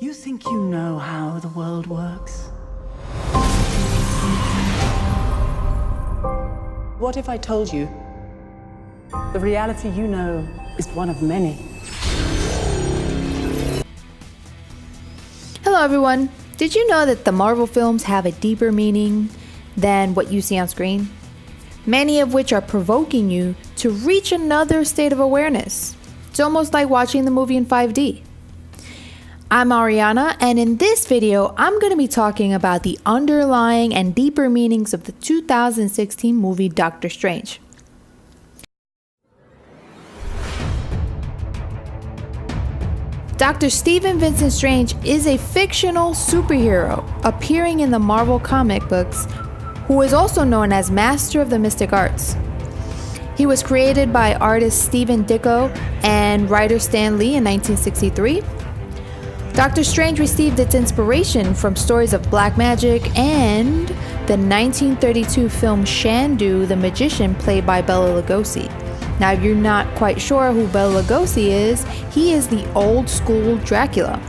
You think you know how the world works? What if I told you the reality you know is one of many? Hello everyone! Did you know that the Marvel films have a deeper meaning than what you see on screen? Many of which are provoking you to reach another state of awareness. It's almost like watching the movie in 5D. I'm Ariana, and in this video, I'm going to be talking about the underlying and deeper meanings of the 2016 movie Doctor Strange. Dr. Stephen Vincent Strange is a fictional superhero appearing in the Marvel comic books, who is also known as Master of the Mystic Arts. He was created by artist Stephen Ditko and writer Stan Lee in 1963. Doctor Strange received its inspiration from stories of black magic and the 1932 film Shandu the Magician, played by Bela Lugosi. Now, if you're not quite sure who Bela Lugosi is, he is the old school Dracula.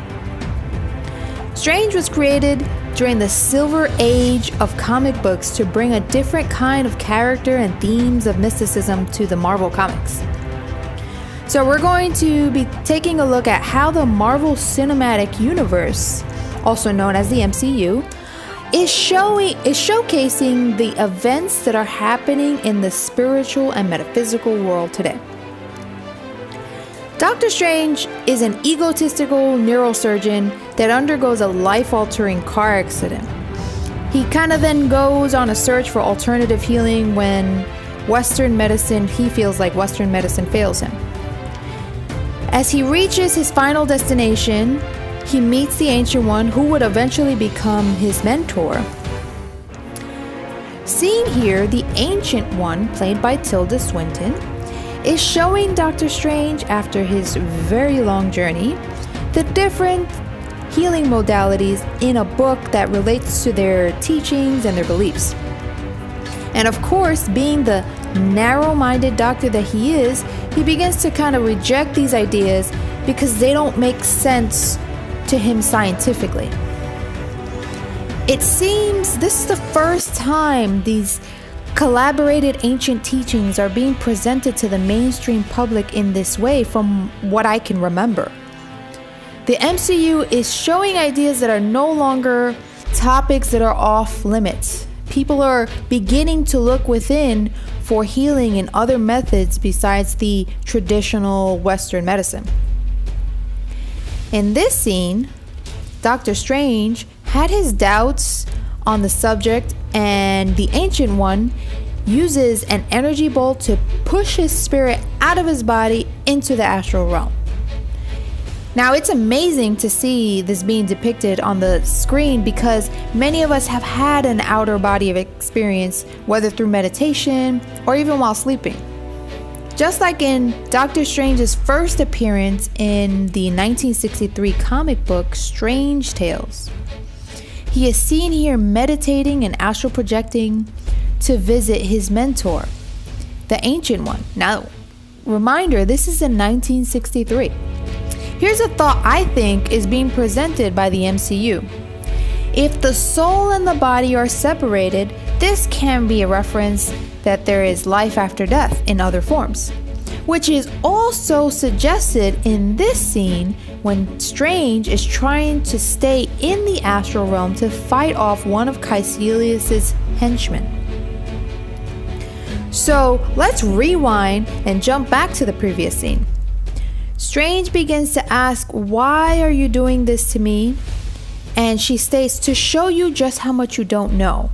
Strange was created during the Silver Age of comic books to bring a different kind of character and themes of mysticism to the Marvel comics. So we're going to be taking a look at how the Marvel Cinematic Universe, also known as the MCU, is showcasing the events that are happening in the spiritual and metaphysical world today. Doctor Strange is an egotistical neurosurgeon that undergoes a life-altering car accident. He kind of then goes on a search for alternative healing when he feels like Western medicine fails him. As he reaches his final destination, he meets the Ancient One, who would eventually become his mentor. Seen here, the Ancient One, played by Tilda Swinton, is showing Doctor Strange, after his very long journey, the different healing modalities in a book that relates to their teachings and their beliefs. And of course, being the narrow-minded doctor that he is, he begins to kind of reject these ideas because they don't make sense to him scientifically. It seems this is the first time these collaborated ancient teachings are being presented to the mainstream public in this way, from what I can remember. The MCU is showing ideas that are no longer topics that are off limits. People are beginning to look within for healing in other methods besides the traditional Western medicine. In this scene, Doctor Strange had his doubts on the subject, and the Ancient One uses an energy bolt to push his spirit out of his body into the astral realm. Now, it's amazing to see this being depicted on the screen because many of us have had an outer body of experience, whether through meditation or even while sleeping. Just like in Doctor Strange's first appearance in the 1963 comic book Strange Tales, he is seen here meditating and astral projecting to visit his mentor, the Ancient One. Now, reminder, this is in 1963. Here's a thought I think is being presented by the MCU. If the soul and the body are separated, this can be a reference that there is life after death in other forms, which is also suggested in this scene when Strange is trying to stay in the astral realm to fight off one of Caecilius's henchmen. So let's rewind and jump back to the previous scene. Strange begins to ask, "Why are you doing this to me?" And she states, "To show you just how much you don't know."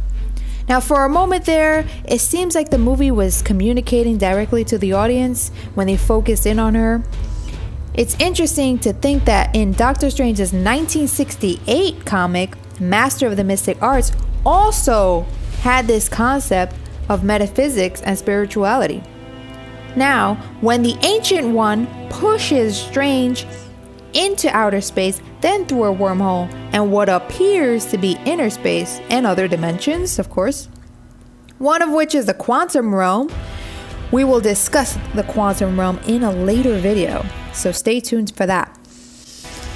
Now, for a moment there, it seems like the movie was communicating directly to the audience when they focused in on her. It's interesting to think that in Doctor Strange's 1968 comic, Master of the Mystic Arts also had this concept of metaphysics and spirituality. Now, when the Ancient One pushes Strange into outer space, then through a wormhole and what appears to be inner space and other dimensions, of course, one of which is the quantum realm. We will discuss the quantum realm in a later video, so stay tuned for that.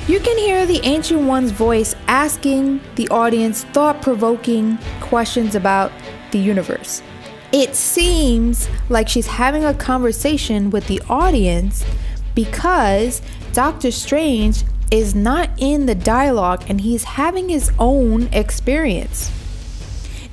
You can hear the Ancient One's voice asking the audience thought-provoking questions about the universe. It seems like she's having a conversation with the audience because Doctor Strange is not in the dialogue and he's having his own experience.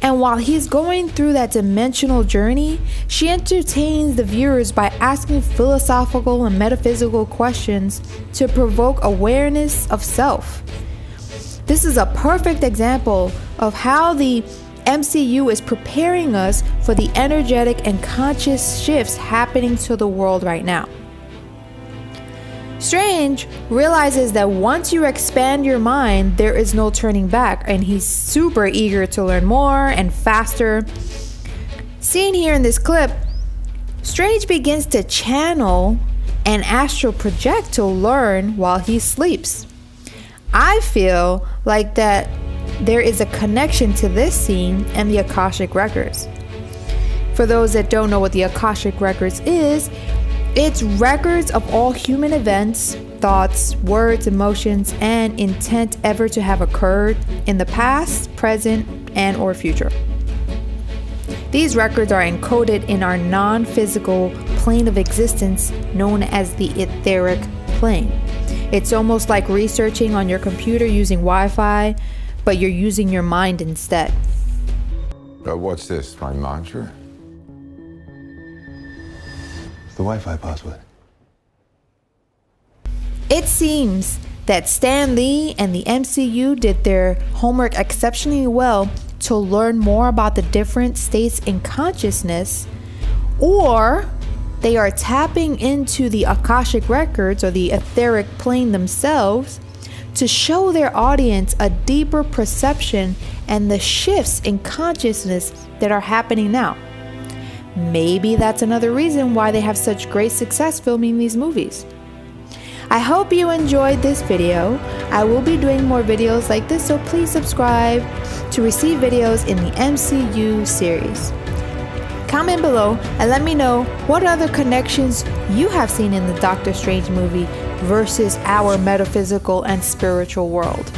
And while he's going through that dimensional journey, she entertains the viewers by asking philosophical and metaphysical questions to provoke awareness of self. This is a perfect example of how the MCU is preparing us for the energetic and conscious shifts happening to the world right now. Strange realizes that once you expand your mind, there is no turning back, and he's super eager to learn more and faster. Seen here in this clip, Strange begins to channel and astral project to learn while he sleeps. I feel like that there is a connection to this scene and the Akashic Records. For those that don't know what the Akashic Records is, it's records of all human events, thoughts, words, emotions, and intent ever to have occurred in the past, present, and or future. These records are encoded in our non-physical plane of existence known as the etheric plane. It's almost like researching on your computer using Wi-Fi, but you're using your mind instead. What's this, my mantra? The Wi-Fi password. It seems that Stan Lee and the MCU did their homework exceptionally well to learn more about the different states in consciousness, or they are tapping into the Akashic Records or the etheric plane themselves to show their audience a deeper perception and the shifts in consciousness that are happening now. Maybe that's another reason why they have such great success filming these movies. I hope you enjoyed this video. I will be doing more videos like this, so please subscribe to receive videos in the MCU series. Comment below and let me know what other connections you have seen in the Doctor Strange movie versus our metaphysical and spiritual world.